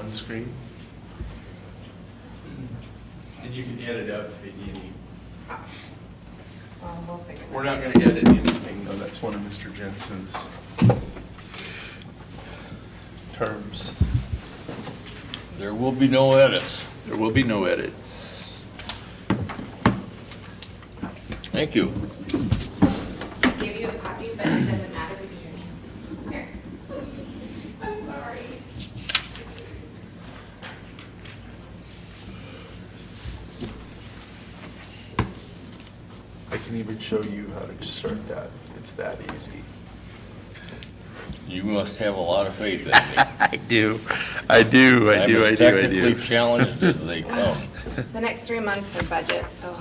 one screen. And you can edit out the beginning. We'll figure it out. We're not going to edit anything, though. That's one of Mr. Jensen's terms. There will be no edits. There will be no edits. Thank you. I gave you a copy, but it doesn't matter because your name's here. I'm sorry. I can even show you how to start that. It's that easy. You must have a lot of faith in me. I do. I do. I'm as technically challenged as they come. The next 3 months are budget, so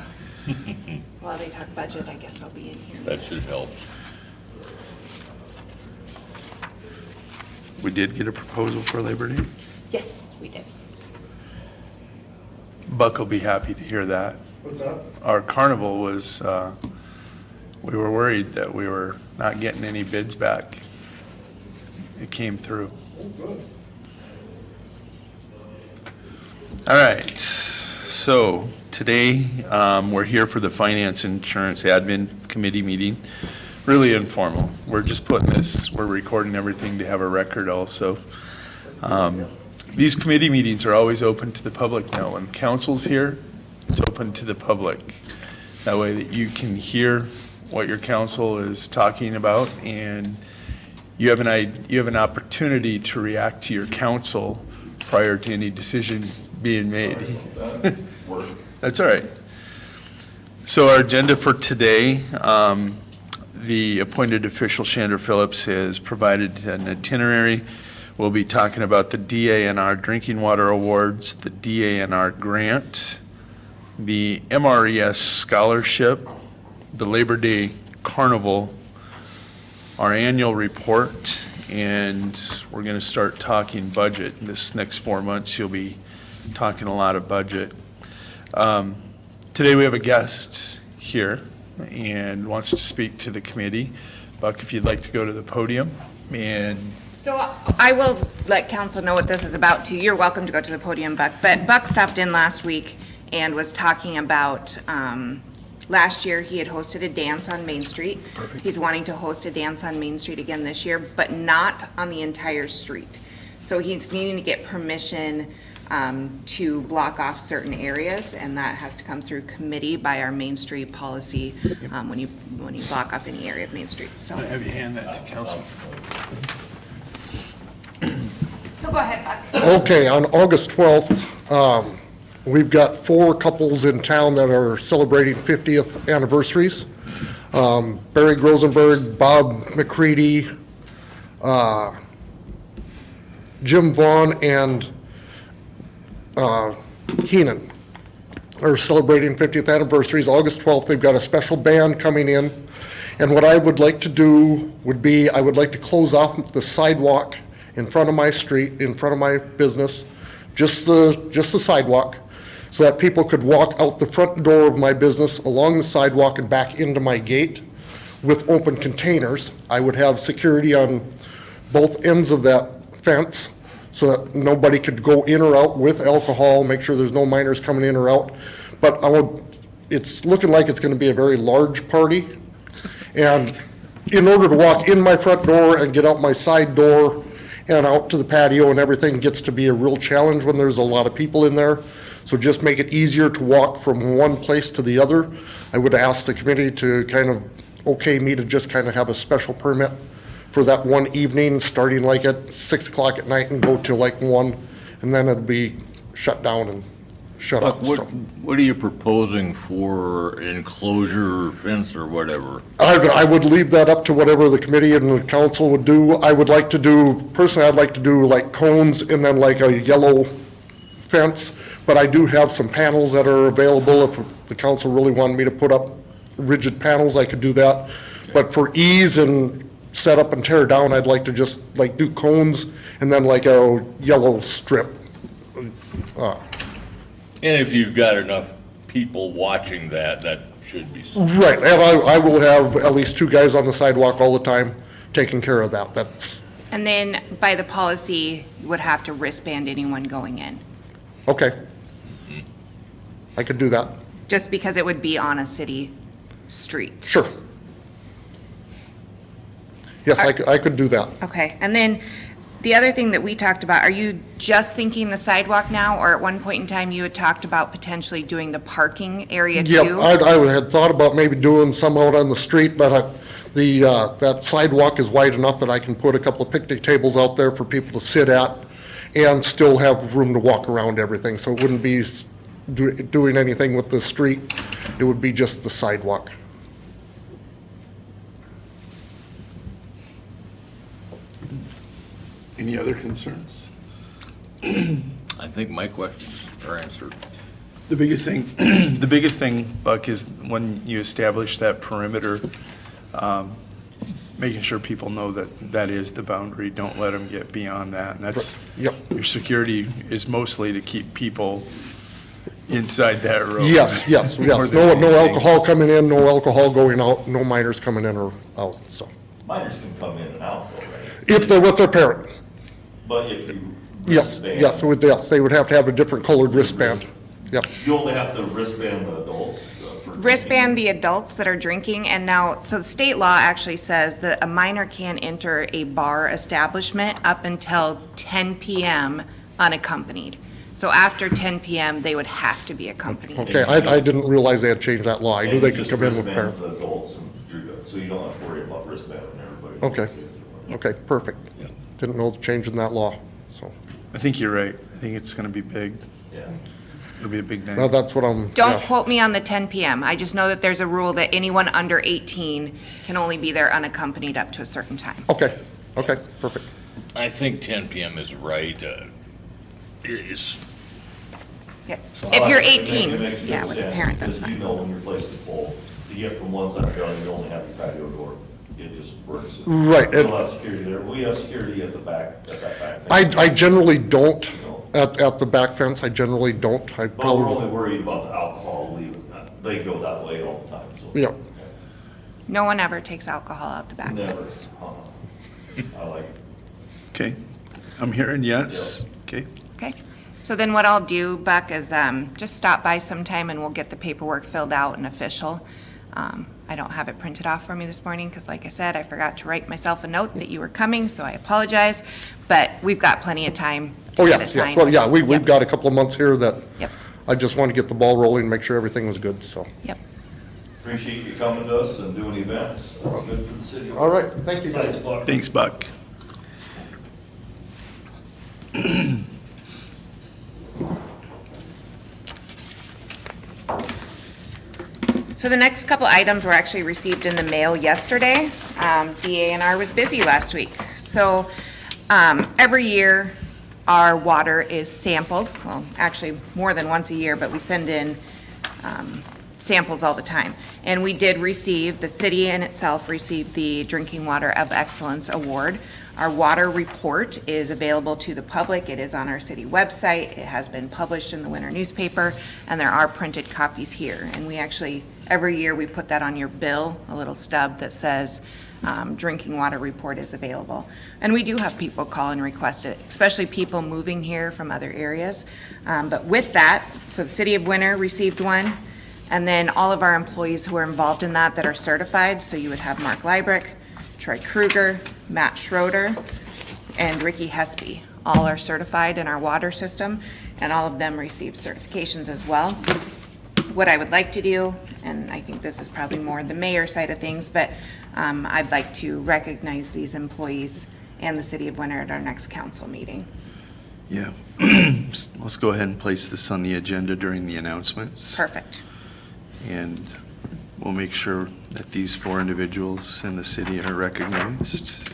while they talk budget, I guess I'll be in here. That should help. We did get a proposal for Labor Day. Yes, we did. Buck will be happy to hear that. What's that? Our carnival was, we were worried that we were not getting any bids back. It came through. Oh, good. All right, so today, we're here for the Finance Insurance Admin Committee meeting. Really informal. We're just putting this, we're recording everything to have a record also. These committee meetings are always open to the public now. When council's here, it's open to the public. That way that you can hear what your council is talking about, and you have an opportunity to react to your council prior to any decision being made. That's all right. So our agenda for today, the appointed official Chandra Phillips has provided an itinerary. We'll be talking about the DANR Drinking Water Awards, the DANR Grant, the MRES Scholarship, the Labor Day Carnival, our annual report, and we're going to start talking budget. This next 4 months, you'll be talking a lot of budget. Today we have a guest here and wants to speak to the committee. Buck, if you'd like to go to the podium. And So I will let council know what this is about too. You're welcome to go to the podium, Buck. But Buck stopped in last week and was talking about, last year he had hosted a dance on Main Street. Perfect. He's wanting to host a dance on Main Street again this year, but not on the entire street. So he's needing to get permission to block off certain areas, and that has to come through committee by our Main Street policy when you block off any area of Main Street. So, have you hand that to council? so go ahead, Buck. Okay, on August 12th, we've got 4 couples in town that are celebrating 50th anniversaries. Barry Grosenberg, Bob McCready, Jim Vaughn, and Heenan are celebrating 50th anniversaries. August 12th, they've got a special band coming in. And what I would like to do would be, I would like to close off the sidewalk in front of my street, in front of my business, just the sidewalk, so that people could walk out the front door of my business, along the sidewalk and back into my gate with open containers. I would have security on both ends of that fence so that nobody could go in or out with alcohol, make sure there's no minors coming in or out. But it's looking like it's gonna be a very large party. And in order to walk in my front door and get out my side door and out to the patio and everything gets to be a real challenge when there's a lot of people in there. So just make it easier to walk from one place to the other. I would ask the committee to kind of okay me to just kind of have a special permit for that one evening, starting like at 6 o'clock at night and go till like 1, and then it'll be shut down and shut Buck, up. So what are you proposing for enclosure, fence, or whatever? I would leave that up to whatever the committee and the council would do. I would like to do, personally, I'd like to do like cones and then like a yellow fence, but I do have some panels that are available. If the council really wanted me to put up rigid panels, I could do that. But for ease and set up and tear down, I'd like to just like do cones and then like a yellow strip. And if you've got enough people watching that, that should be. Right, and I will have at least 2 guys on the sidewalk all the time taking care of that. That's And then by the policy, you would have to wristband anyone going in, Okay. I could do that. just because it would be on a city street. Sure. Yes, I could do that. Okay, and then the other thing that we talked about, are you just thinking the sidewalk now, or at one point in time you had talked about potentially doing the parking area Yep, too? I had thought about maybe doing some out on the street, but that sidewalk is wide enough that I can put a couple of picnic tables out there for people to sit at and still have room to walk around everything, so it wouldn't be doing anything with the street. It would be just the sidewalk. Any other concerns? I think my questions are answered. The biggest thing, the biggest thing, Buck, is when you establish that perimeter, making sure people know that that is the boundary. Don't let them get beyond that. And that's, Yep. your security is mostly to keep people inside that road. Yes, yes, More yes. than No anything. alcohol coming in, no alcohol going out, no minors coming in or out, so. Minors can come in and out though, right? If they're with their parent, But if you. yes, wristband- yes, they would have to have a different colored wristband. Yep, You only have to wristband the adults. For Wristband the adults that are drinking, and now, so the state law actually says that a minor can enter a bar establishment up until 10 PM unaccompanied. So after 10 PM, they would have to be accompanied. okay, I didn't realize they had changed that law. I And knew you they could just come in with wristband parents. The adults and you're good, so you don't have to worry about wristbanding everybody. Okay. Okay, perfect. Didn't know it was changing that law, so. I think you're right. I think it's gonna be big. Yeah. It'll be a big Now, night. that's what I'm. Don't yeah. quote me on the 10 PM. I just know that there's a rule that anyone under 18 can only be there unaccompanied up to a certain time. Okay, okay, perfect. I think 10 PM is right. Is, Yep. So If you're it makes 18, good yeah, with a sense, parent, that's because you fine. know when you're placed in full, to get from one side to the other, you only have the patio door. It just works. Right, There's it- a lot of security there. We have security at the back, at that back. I generally don't, at the back fence, I generally don't. I But we're only probably, worried about the alcohol leaving. They go that way all the time, so. yeah, No one ever takes alcohol out the back Never. fence. I like it. Okay, I'm hearing yes. Okay, Okay, so then what I'll do, Buck, is just stop by sometime and we'll get the paperwork filled out and official. I don't have it printed off for me this morning because like I said, I forgot to write myself a note that you were coming, so I apologize. But we've got plenty of time to oh, get it yes, yes, signed. well, yeah, we've Yep, got a couple of months here that Yep, I just want to get the ball rolling, and make sure everything was good, so. yep. Appreciate you coming to us and doing events. That's good for the city. All right, thank you, guys. thanks, Buck. So the next couple items were actually received in the mail yesterday. DANR was busy last week. So every year, our water is sampled, well, actually more than once a year, but we send in samples all the time. And we did receive, the city in itself received the Drinking Water of Excellence Award. Our water report is available to the public. It is on our city website. It has been published in the winter newspaper, and there are printed copies here. And we actually, every year, we put that on your bill, a little stub that says, drinking water report is available. And we do have people call and request it, especially people moving here from other areas. But with that, so the city of Winter received one, and then all of our employees who are involved in that are certified. So you would have Mark Leibrick, Troy Kruger, Matt Schroeder, and Ricky Hespy. All are certified in our water system, and all of them received certifications as well. What I would like to do, and I think this is probably more the mayor side of things, but I'd like to recognize these employees and the city of Winter at our next council meeting. Yeah, let's go ahead and place this on the agenda during the announcements. Perfect. And we'll make sure that these 4 individuals in the city are recognized.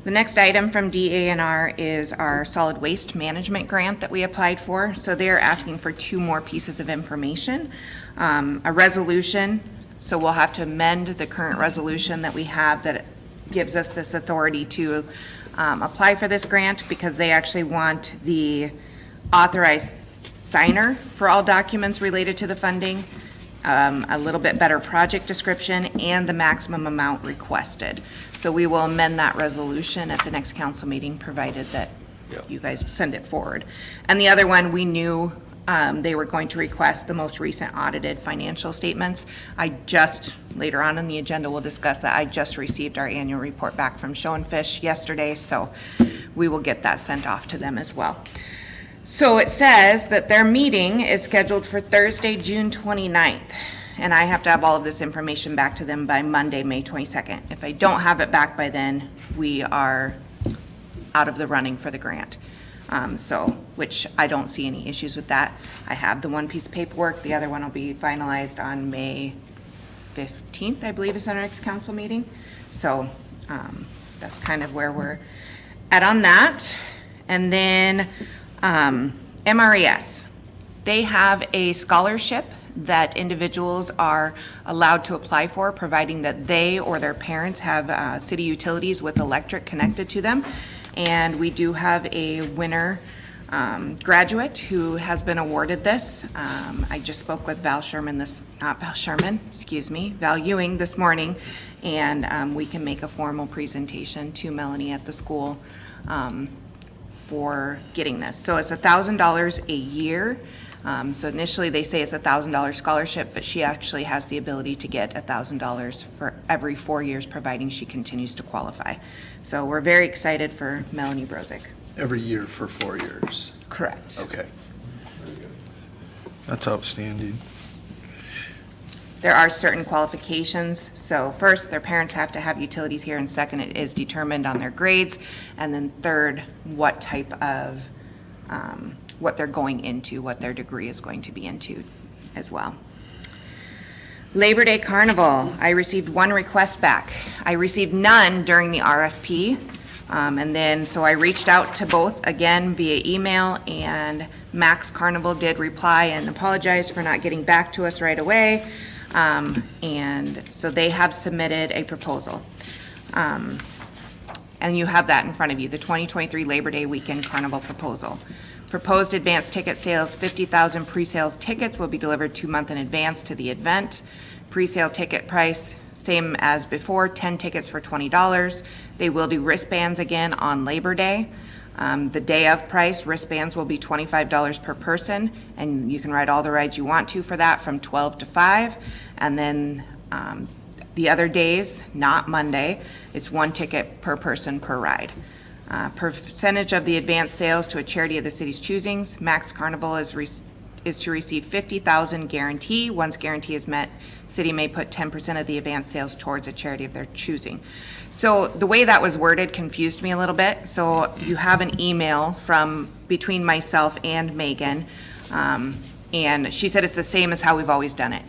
The next item from DANR is our solid waste management grant that we applied for. So they're asking for 2 more pieces of information. A resolution, so we'll have to amend the current resolution that we have that gives us this authority to apply for this grant, because they actually want the authorized signer for all documents related to the funding a little bit better project description, and the maximum amount requested. So we will amend that resolution at the next council meeting, provided that you guys send it forward. And the other one, we knew they were going to request the most recent audited financial statements. Later on in the agenda, we'll discuss that. I just received our annual report back from Schoenfish yesterday, so we will get that sent off to them as well. So it says that their meeting is scheduled for Thursday, June 29th, and I have to have all of this information back to them by Monday, May 22nd. If I don't have it back by then, we are out of the running for the grant. Which I don't see any issues with that. I have the one piece of paperwork. The other one will be finalized on May 15th, I believe is our next council meeting. So that's kind of where we're at on that. And then MRES, they have a scholarship that individuals are allowed to apply for, providing that they or their parents have city utilities with electric connected to them. And we do have a winner graduate who has been awarded this. I just spoke with Val Ewing this morning, and we can make a formal presentation to Melanie at the school for getting this. So it's $1,000 a year. So initially they say it's $1,000 scholarship, but she actually has the ability to get $1,000 for every 4 years, providing she continues to qualify. So we're very excited for Melanie Brozick. Every year for 4 years. Correct. Okay. That's outstanding. There are certain qualifications. So first, their parents have to have utilities here, and second, it is determined on their grades. And then third, what type of, what they're going into, what their degree is going to be into as well. Labor Day Carnival, I received one request back. I received none during the RFP. So I reached out to both again via email, and Max Carnival did reply and apologize for not getting back to us right away. And so they have submitted a proposal. And you have that in front of you, the 2023 Labor Day Weekend Carnival proposal. Proposed advanced ticket sales, 50,000 pre-sales tickets will be delivered 2 months in advance to the event. Pre-sale ticket price, same as before, 10 tickets for $20. They will do wristbands again on Labor Day. The day of price, wristbands will be $25 per person, and you can ride all the rides you want to for that from 12 to 5. And then the other days, not Monday, it's 1 ticket per person per ride. Percentage of the advanced sales to a charity of the city's choosing. Max Carnival is to receive 50,000 guarantee. Once guarantee is met, city may put 10% of the advanced sales towards a charity of their choosing. So the way that was worded confused me a little bit. So you have an email from between myself and Megan, and she said it's the same as how we've always done it.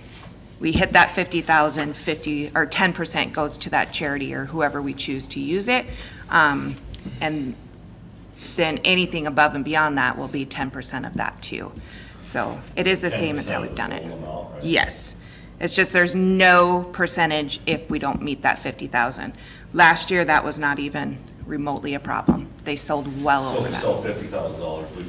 We hit that 50,000, 50 or 10% goes to that charity or whoever we choose to use it. And then anything above and beyond that will be 10% of that too. So it is the same as how we've done it. Yes. It's just there's no percentage if we don't meet that 50,000. Last year, that was not even remotely a problem. They sold well So Oh, over we that. sell $50,000, we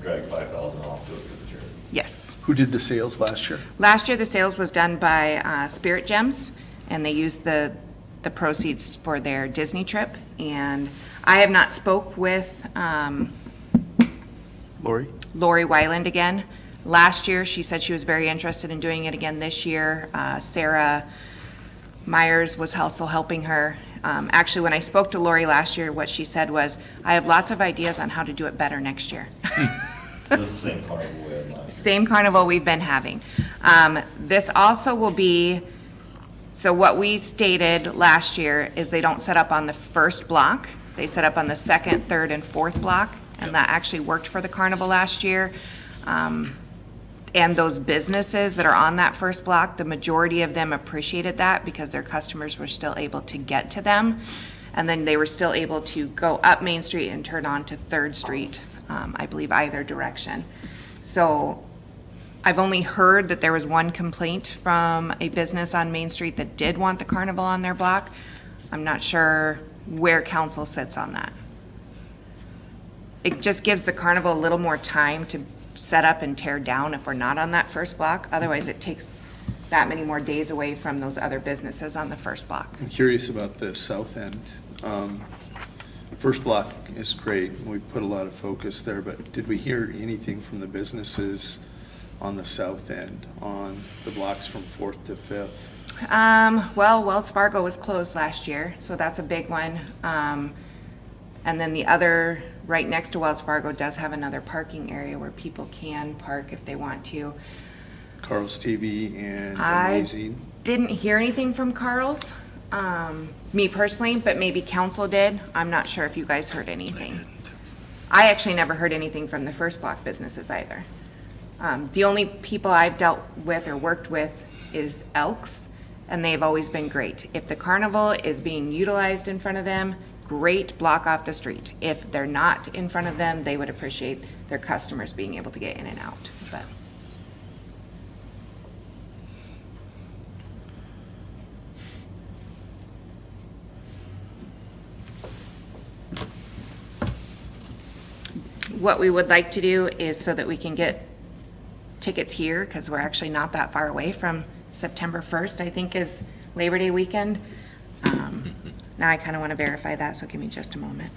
drag 5,000 off to it for the charity. Yes. Who did the sales last year? Last year, the sales was done by Spirit Gems, and they used the proceeds for their Disney trip. And I have not spoke with Lori? Lori Weiland again. Last year, she said she was very interested in doing it again this year. Sarah Myers was also helping her. Actually, when I spoke to Lori last year, what she said was, I have lots of ideas on how to do it better next year. This is the same carnival we had last year. Same carnival we've been having. This also will be, so what we stated last year is they don't set up on the first block. They set up on the second, third, and fourth block, and that actually worked for the carnival last year. And those businesses that are on that first block, the majority of them appreciated that because their customers were still able to get to them. And then they were still able to go up Main Street and turn on to 3rd Street, I believe either direction. So I've only heard that there was one complaint from a business on Main Street that did want the carnival on their block. I'm not sure where council sits on that. It just gives the carnival a little more time to set up and tear down if we're not on that first block. Otherwise, it takes that many more days away from those other businesses on the first block. I'm curious about the south end. First block is great. We put a lot of focus there, but did we hear anything from the businesses on the south end, on the blocks from 4th to 5th? Well, Wells Fargo was closed last year, so that's a big one. And then the other, right next to Wells Fargo, does have another parking area where people can park if they want to. Carl's TV and I Amazing. didn't hear anything from Carl's, me personally, but maybe council did. I'm not sure if you guys heard anything. I actually never heard anything from the first block businesses either. The only people I've dealt with or worked with is Elks, and they've always been great. If the carnival is being utilized in front of them, great, block off the street. If they're not in front of them, they would appreciate their customers being able to get in and out, but. What we would like to do is so that we can get tickets here, because we're actually not that far away from September 1st, I think is Labor Day weekend. Now I kind of want to verify that, so give me just a moment.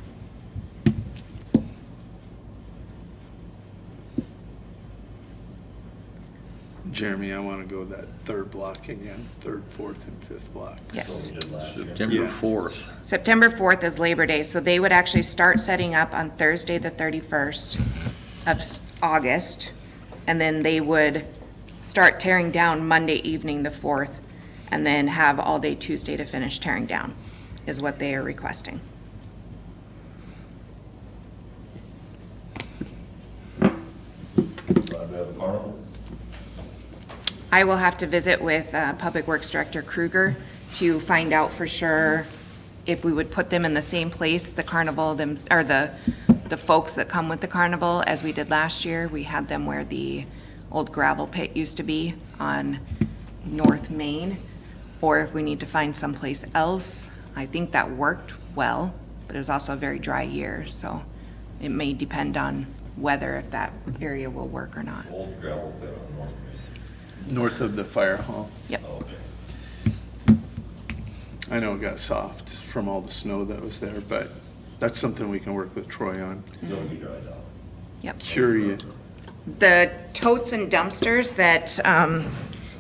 Jeremy, I want to go that third block again, 3rd, 4th, and 5th block. Yes. We did last year. September Yeah. 4th. September 4th is Labor Day, so they would actually start setting up on Thursday, the 31st of August, and then they would start tearing down Monday evening, the 4th, and then have all day Tuesday to finish tearing down, is what they are requesting. Glad we have a carnival. I will have to visit with Public Works Director Kruger to find out for sure if we would put them in the same place, the carnival, or the folks that come with the carnival, as we did last year. We had them where the old gravel pit used to be on North Main, or if we need to find someplace else. I think that worked well, but it was also a very dry year, so it may depend on weather, if that area will work or not. Old gravel pit on North Main. North of the fire hall. Yep. Okay. I know it got soft from all the snow that was there, but that's something we can work with Troy on. It'll be dried out. Yep. Curious, The totes and dumpsters that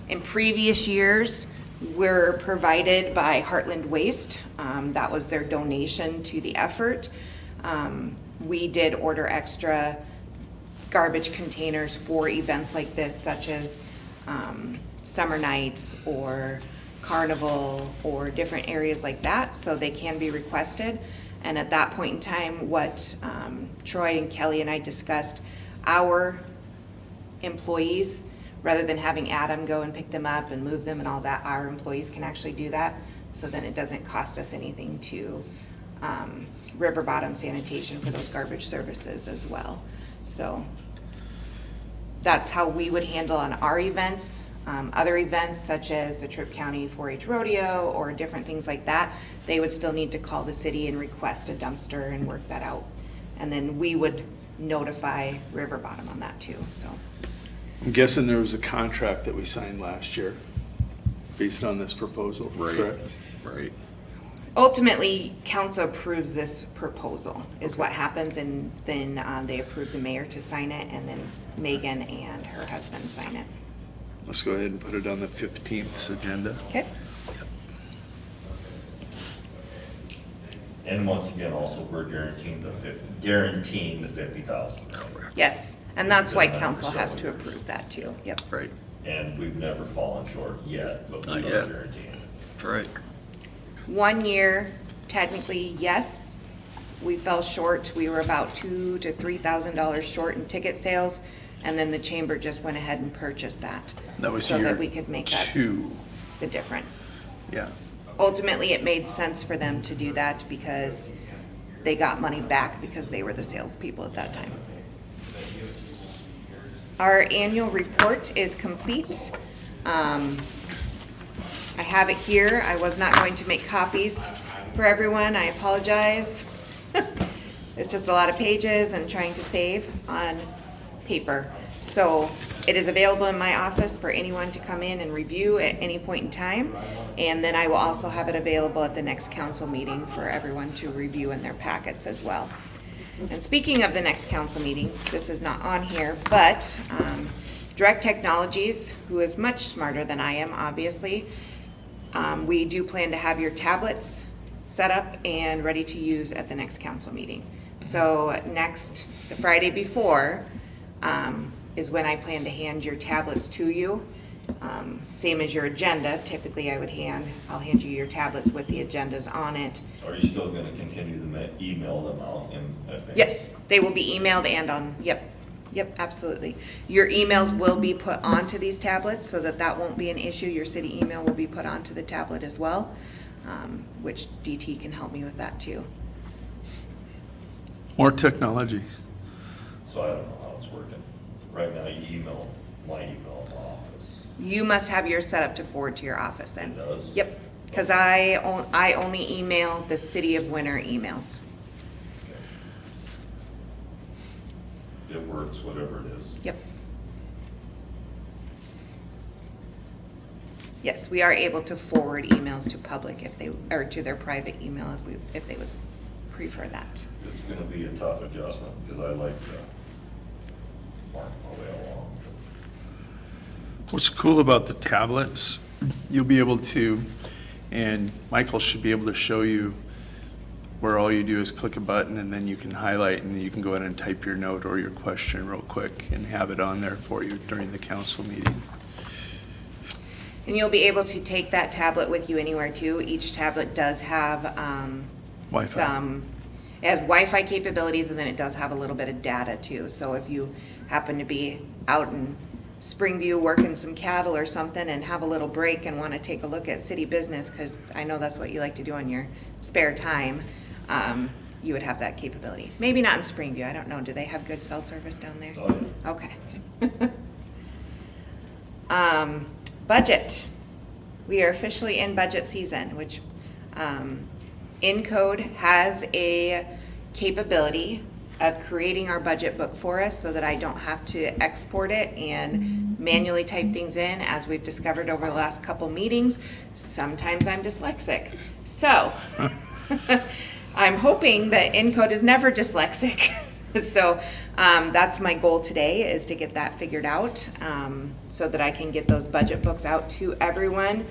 in previous years were provided by Heartland Waste, that was their donation to the effort. We did order extra garbage containers for events like this, such as summer nights or carnival or different areas like that, so they can be requested. And at that point in time, what Troy and Kelly and I discussed, our employees, rather than having Adam go and pick them up and move them and all that, our employees can actually do that. So then it doesn't cost us anything to River Bottom Sanitation for those garbage services as well. So that's how we would handle on our events. Other events such as the Tripp County 4-H Rodeo or different things like that, they would still need to call the city and request a dumpster and work that out. And then we would notify River Bottom on that too, so. I'm guessing there was a contract that we signed last year based on this proposal, correct? Right. Ultimately, council approves this proposal, is what happens, and then they approve the mayor to sign it, and then Megan and her husband sign it. Let's go ahead and put it on the 15th agenda. Okay? And once again, also, we're guaranteeing the 50,000. Yes, and that's why council has to approve that too, yep. Right. And we've never fallen short yet, but we Not are yet. guaranteeing it. That's right. 1 year, technically, yes, we fell short. We were about $2,000 to $3,000 short in ticket sales, and then the chamber just went ahead and purchased that. That was so year that we could make up 2, the difference. yeah. Ultimately, it made sense for them to do that because they got money back because they were the salespeople at that time. Our annual report is complete. I have it here. I was not going to make copies for everyone. I apologize. It's just a lot of pages and trying to save on paper. So It is available in my office for anyone to come in and review at any point in time. And then I will also have it available at the next council meeting for everyone to review in their packets as well. And speaking of the next council meeting, this is not on here, but Direct Technologies, who is much smarter than I am, obviously, we do plan to have your tablets set up and ready to use at the next council meeting. So the Friday before, is when I plan to hand your tablets to you. Same as your agenda, typically I'll hand you your tablets with the agendas on it. Are you still gonna continue to email them out in advance? Yes, they will be emailed and on, yep, absolutely. Your emails will be put onto these tablets so that won't be an issue. Your city email will be put onto the tablet as well, which DT can help me with that too. More technology. So I don't know how it's working. Right now, you email my email in my office. You must have yours set up to forward to your office then. It does? Yep, because I only email the City of Winter emails. It works, whatever it is. Yep. Yes, we are able to forward emails to public or to their private email if they would prefer that. It's gonna be a tough adjustment, because I like to mark my way along. What's cool about the tablets, you'll be able to, and Michael should be able to show you where all you do is click a button and then you can highlight and you can go ahead and type your note or your question real quick and have it on there for you during the council meeting. And you'll be able to take that tablet with you anywhere too. Each tablet does have Wi-Fi. it has Wi-Fi capabilities, and then it does have a little bit of data too. So if you happen to be out in Springview working some cattle or something and have a little break and want to take a look at city business, because I know that's what you like to do on your spare time, you would have that capability. Maybe not in Springview, I don't know. Do they have good cell service down there? Oh, yeah. Okay. Budget. We are officially in budget season, which Encode has a capability of creating our budget book for us so that I don't have to export it and manually type things in. As we've discovered over the last couple meetings, sometimes I'm dyslexic. So I'm hoping that Encode is never dyslexic. So that's my goal today, is to get that figured out so that I can get those budget books out to everyone.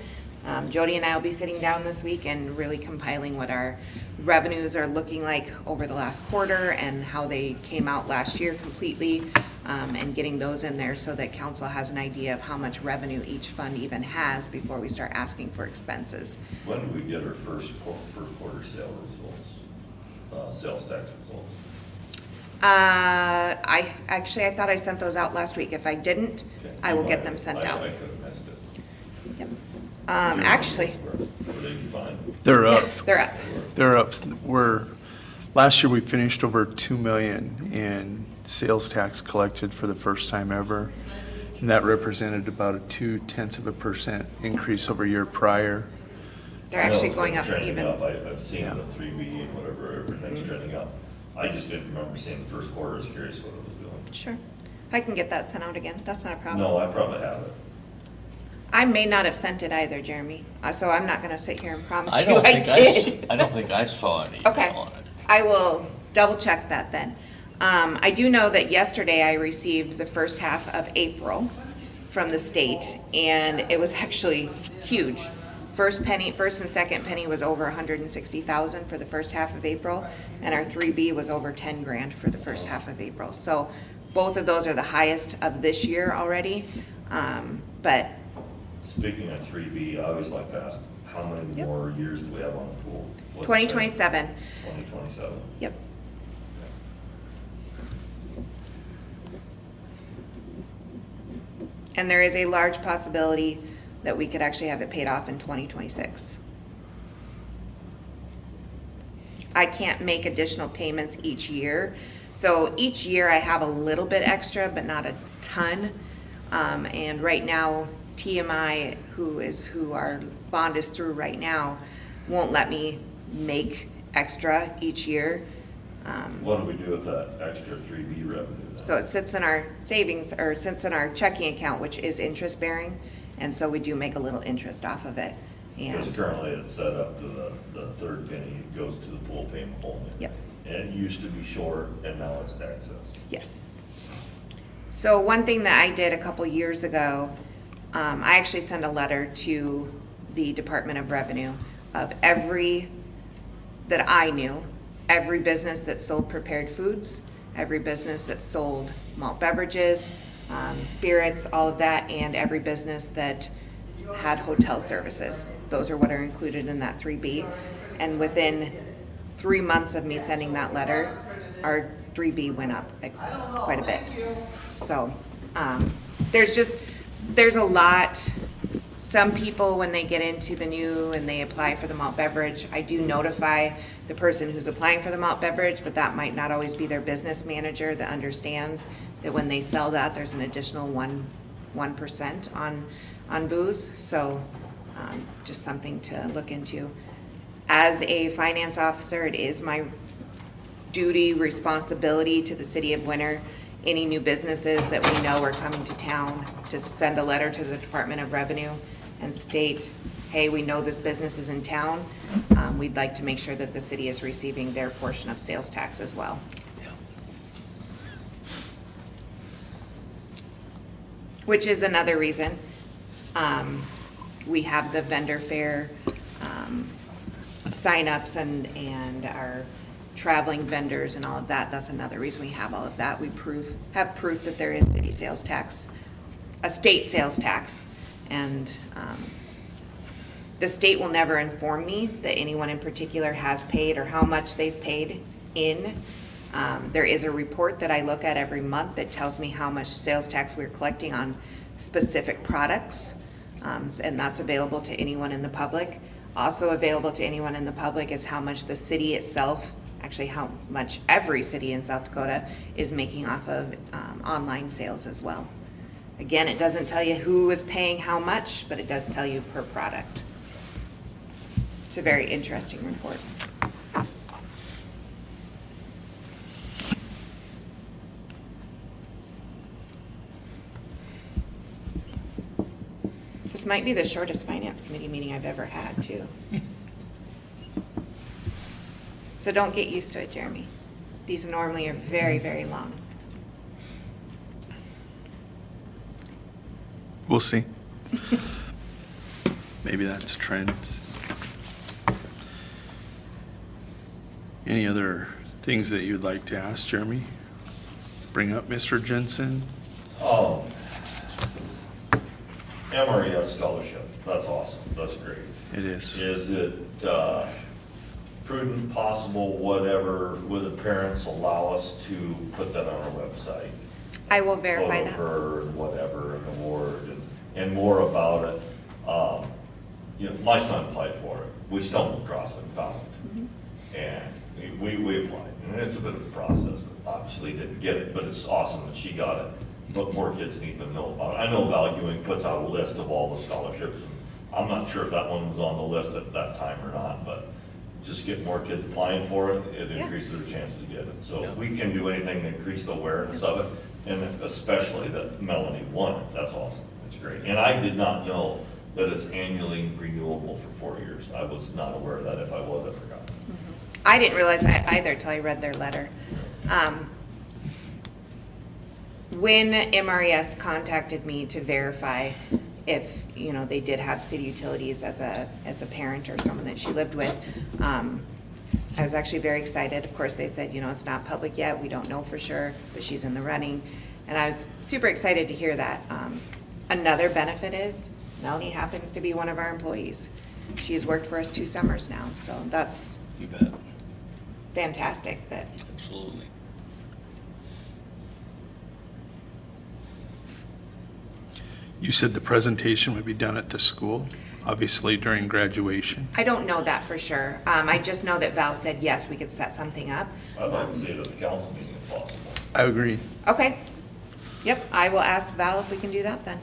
Jody and I will be sitting down this week and really compiling what our revenues are looking like over the last quarter and how they came out last year completely, and getting those in there so that council has an idea of how much revenue each fund even has before we start asking for expenses. When do we get our first quarter sales tax results? I thought I sent those out last week. If I didn't, Okay. I will get them sent I out. could have missed it. Yep. Actually, Were they fine? They're yeah, up. they're up. They're up. Last year we finished over 2 million in sales tax collected for the first time ever. And that represented about a 0.2% increase over year prior. They're I know actually it's going up trending even. up. I've seen Yeah. the 3B and whatever, everything's trending up. I just didn't remember seeing the first quarter. I was curious what it was doing. Sure. I can get that sent out again. That's not a problem. No, I probably have it. I may not have sent it either, Jeremy. So I'm not gonna sit here and promise I you don't I think did. I don't think I saw an Okay. email on it. I will double check that then. I do know that yesterday I received the first half of April from the state, and it was actually huge. First and second penny was over 160,000 for the first half of April, and our 3B was over 10 grand for the first half of April. So both of those are the highest of this year already. But Speaking of 3B, I always like to ask, how many Yep. more years do we have on the pool? 2027, 2027. yep. And there is a large possibility that we could actually have it paid off in 2026. I can't make additional payments each year. So each year I have a little bit extra, but not a ton. And right now, TMI, who our bond is through right now, won't let me make extra each year. What do we do with that extra 3B revenue then? So it sits in our savings, or sits in our checking account, which is interest bearing, and so we do make a little interest off of it. Because And, currently it's set up to the third penny goes to the pool payment only. Yep. And it used to be short, and now it's excess. yes. So one thing that I did a couple years ago, I actually sent a letter to the Department of Revenue of that I knew, every business that sold prepared foods, every business that sold malt beverages, spirits, all of that, and every business that had hotel services. Those are what are included in that 3B. And within 3 months of me sending that letter, our 3B went up quite a bit. So, there's a lot. Some people, when they get into the new and they apply for the malt beverage, I do notify the person who's applying for the malt beverage, but that might not always be their business manager that understands that when they sell that, there's an additional 1% on booze. So, just something to look into. As a finance officer, it is my duty, responsibility to the city of Winter, any new businesses that we know are coming to town, just send a letter to the Department of Revenue and state, hey, we know this business is in town. We'd like to make sure that the city is receiving their portion of sales tax as well. Which is another reason we have the vendor fair signups and our traveling vendors and all of that. That's another reason we have all of that. We have proof that there is city sales tax, a state sales tax. And the state will never inform me that anyone in particular has paid or how much they've paid in. There is a report that I look at every month that tells me how much sales tax we're collecting on specific products. And that's available to anyone in the public. Also available to anyone in the public is how much the city itself, actually how much every city in South Dakota is making off of online sales as well. Again, it doesn't tell you who is paying how much, but it does tell you per product. It's a very interesting report. This might be the shortest finance committee meeting I've ever had, too. So don't get used to it, Jeremy. These normally are very, very long. We'll see. Maybe that's trends. Any other things that you'd like to ask, Jeremy? Bring up Mr. Jensen? MRES scholarship, that's awesome, that's great. It is. Is it prudent, possible, whatever, would the parents allow us to put that on our website? I will verify Photo that. her and whatever, an award, and more about it. You know, my son applied for it. We stumbled across it and found it. And we applied, and it's a bit of a process, but obviously didn't get it, but it's awesome that she got it. But more kids need to know about it. I know Valuing puts out a list of all the scholarships, and I'm not sure if that one was on the list at that time or not, but just get more kids applying for it, it Yeah. increases their chances to get it. So if we can do anything to increase the awareness of it, and especially that Melanie won it, that's awesome, it's great. And I did not know that it's annually renewable for 4 years. I was not aware of that. If I was, I forgot. I didn't realize that either till I read their letter. When MRES contacted me to verify if, you know, they did have city utilities as a parent or someone that she lived with, I was actually very excited. Of course, they said, you know, it's not public yet, we don't know for sure, but she's in the running. And I was super excited to hear that. Another benefit is Melanie happens to be one of our employees. She's worked for us 2 summers now, so that's You bet, fantastic that absolutely. You said the presentation would be done at the school, obviously during graduation. I don't know that for sure. I just know that Val said, yes, we could set something up. I'd like to see it at the council meeting if possible. I agree. Okay. Yep, I will ask Val if we can do that then.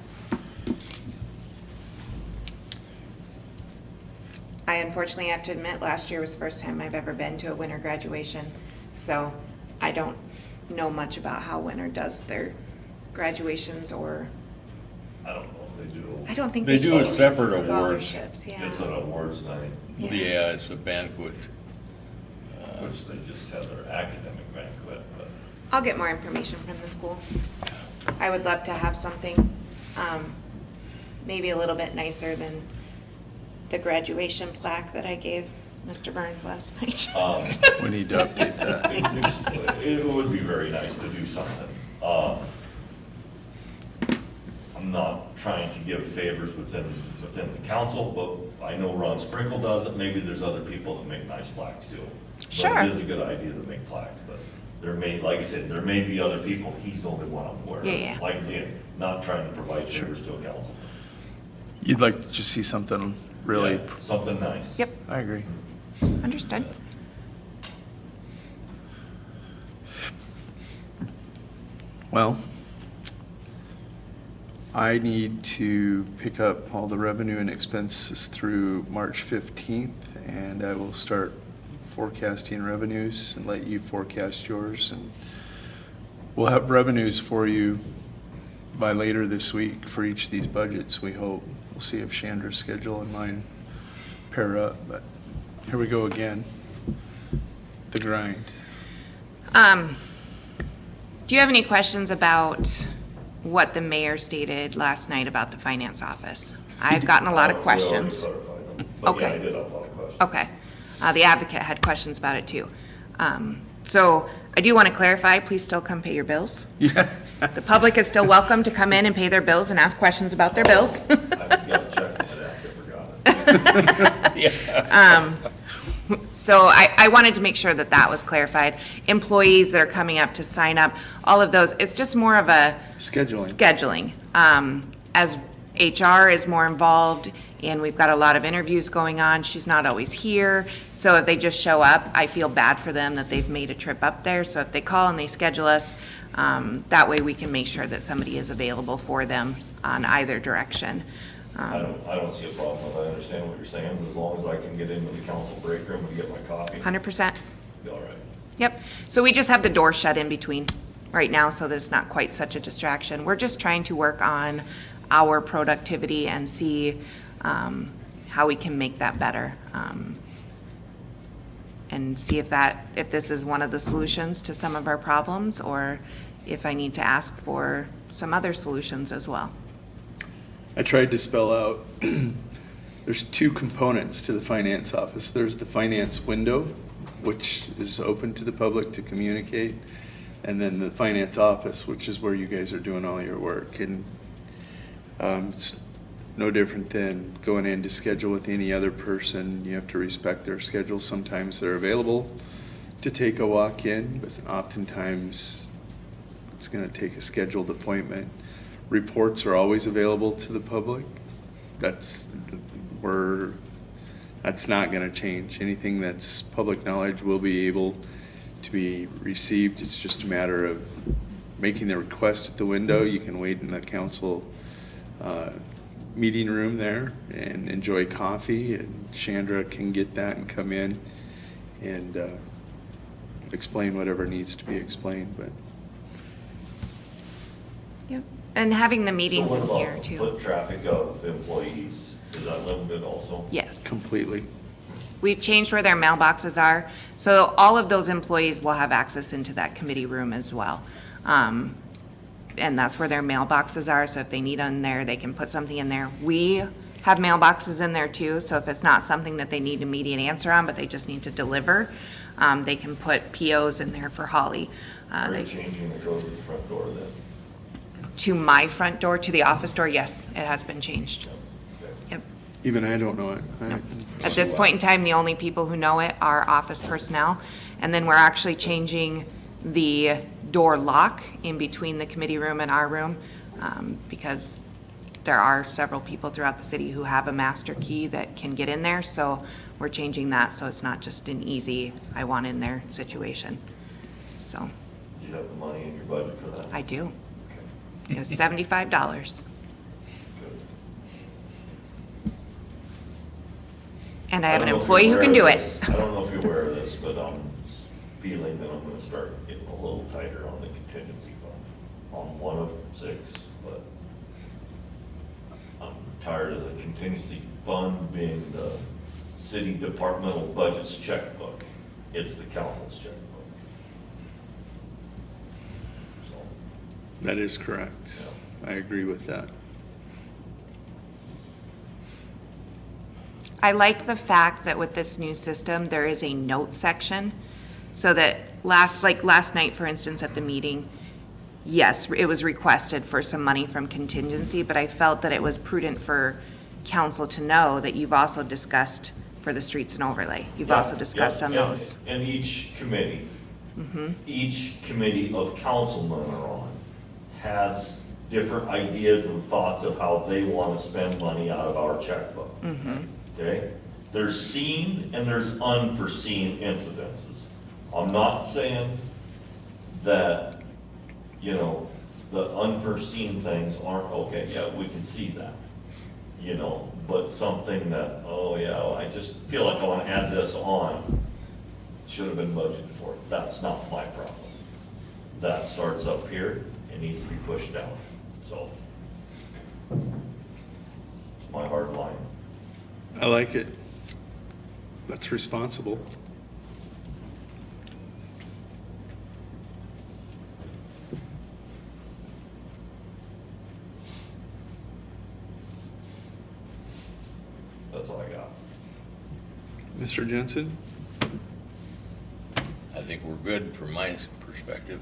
I unfortunately have to admit, last year was the first time I've ever been to a winter graduation. So I don't know much about how Winter does their graduations, or, I don't know if they do. I don't think They do a do separate awards. scholarships, yeah. It's an awards night, Yeah, it's a banquet. which they just have their academic banquet, but I'll get more information from the school. I would love to have something, maybe a little bit nicer than the graduation plaque that I gave Mr. Burns last night. We need to update that. it would be very nice to do something. I'm not trying to give favors within the council, but I know Ron Sprinkle does it. Maybe there's other people that make nice plaques too. Sure. But it is a good idea to make plaques, but there may, like I said, there may be other people. He's the only one I'm aware of. Yeah, yeah. Like, again, not trying to provide favors to a council. You'd like to just see something really, Yeah, something nice. Yep, I agree. understood. Well, I need to pick up all the revenue and expenses through March 15th, and I will start forecasting revenues and let you forecast yours. And we'll have revenues for you by later this week for each of these budgets, we hope. We'll see if Chandra's schedule and mine pair up, but here we go again. The grind. Do you have any questions about what the mayor stated last night about the finance office? I've gotten a lot of We already questions. clarified them, but yeah, Okay. I did have a lot of questions. Okay. The advocate had questions about it too. So I do want to clarify, please still come pay your bills. Yeah. The public is still welcome to come in and pay their bills and ask questions about their bills. I got to check that, I forgot it. So I wanted to make sure that that was clarified. Employees that are coming up to sign up, all of those, it's just more of a Scheduling. As HR is more involved and we've got a lot of interviews going on, she's not always here. So if they just show up, I feel bad for them that they've made a trip up there. So if they call and they schedule us, that way we can make sure that somebody is available for them on either direction. I don't see a problem with it. I understand what you're saying, as long as I can get into the council break room and get my coffee, 100%. be all right. Yep. So we just have the door shut in between right now, so that it's not quite such a distraction. We're just trying to work on our productivity and see how we can make that better. And see if this is one of the solutions to some of our problems, or if I need to ask for some other solutions as well. I tried to spell out, there's two components to the finance office. There's the finance window, which is open to the public to communicate, and then the finance office, which is where you guys are doing all your work. And it's no different than going in to schedule with any other person. You have to respect their schedule. Sometimes they're available to take a walk-in, but oftentimes it's going to take a scheduled appointment. Reports are always available to the public. That's not going to change. Anything that's public knowledge will be able to be received. It's just a matter of making the request at the window. You can wait in the council meeting room there and enjoy coffee, and Chandra can get that and come in and explain whatever needs to be explained. But Yep. And having the meetings So in what here about too. foot traffic of employees? Is that limited also? Yes. completely. We've changed where their mailboxes are, so all of those employees will have access into that committee room as well. And that's where their mailboxes are, so if they need in there, they can put something in there. We have mailboxes in there too, so if it's not something that they need immediate answer on, but they just need to deliver, they can put POs in there for Holly. Are you They- changing the code to the front door then? To my front door, to the office door, yes, it has been changed. Okay. Yep. Even I don't know it. At this point in time, the only people who know it are office personnel. And then we're actually changing the door lock in between the committee room and our room, because there are several people throughout the city who have a master key that can get in there. So we're changing that, so it's not just an easy, I want in there situation. So Do you have the money in your budget for that? I do. Okay, It was $75. good. And I have an don't know if employee you're who can aware do of it. this. I don't know if you're aware of this, but feeling that I'm gonna start getting a little tighter on the contingency fund, on one of 6, but I'm tired of the contingency fund being the city departmental budget's checkbook. It's the council's checkbook. So, That is correct. I agree with that. I like the fact that with this new system, there is a note section, so that last night, for instance, at the meeting, yes, it was requested for some money from contingency, but I felt that it was prudent for council to know that you've also discussed for the streets and overlay. You've also discussed on those. And each committee of councilmen are on, has different ideas and thoughts of how they want to spend money out of our checkbook. Okay? There's seen and there's unforeseen incidences. I'm not saying that, you know, the unforeseen things aren't okay. Yeah, we can see that, you know, but something that, oh yeah, I just feel like I want to add this on, should have been budgeted for. That's not my problem. That starts up here, it needs to be pushed down, so. It's my hard line. I like it. That's responsible. That's all I got. Mr. Jensen? I think we're good from my perspective.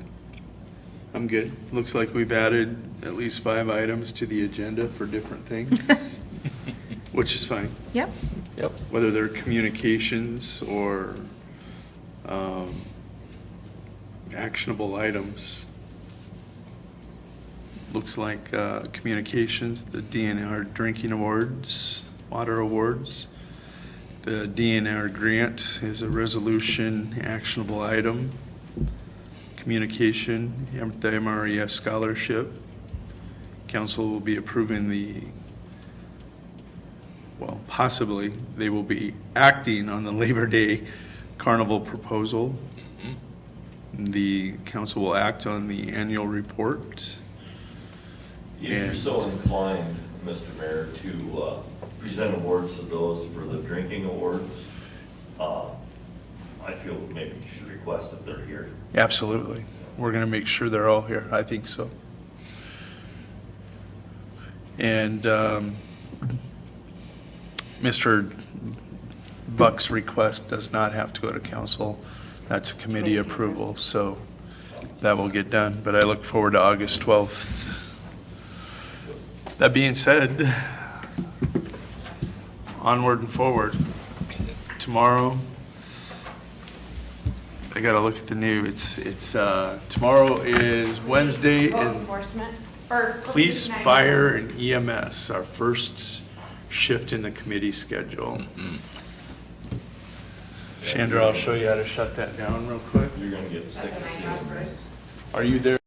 I'm good. Looks like we've added at least 5 items to the agenda for different things, which is fine. Yep. Yep. Whether they're communications or actionable items. Looks like communications, the DNR Drinking Awards, Water Awards. The DNR grant is a resolution actionable item. Communication, the MRES scholarship. Council will be approving possibly, they will be acting on the Labor Day Carnival proposal. The council will act on the annual report. If you're And- so inclined, Mr. Mayor, to present awards to those for the drinking awards, I feel maybe you should request that they're here. Absolutely. We're going to make sure they're all here. I think so. And Mr. Buck's request does not have to go to council. That's a committee approval, so that will get done. But I look forward to August 12th. That being said, onward and forward. Tomorrow, I gotta look at the new, tomorrow is Wednesday, Code and enforcement, or. police, fire, and EMS, our first shift in the committee schedule. Chandra, I'll show you how to shut that down real quick. You're gonna get sick of seeing them. Are you there?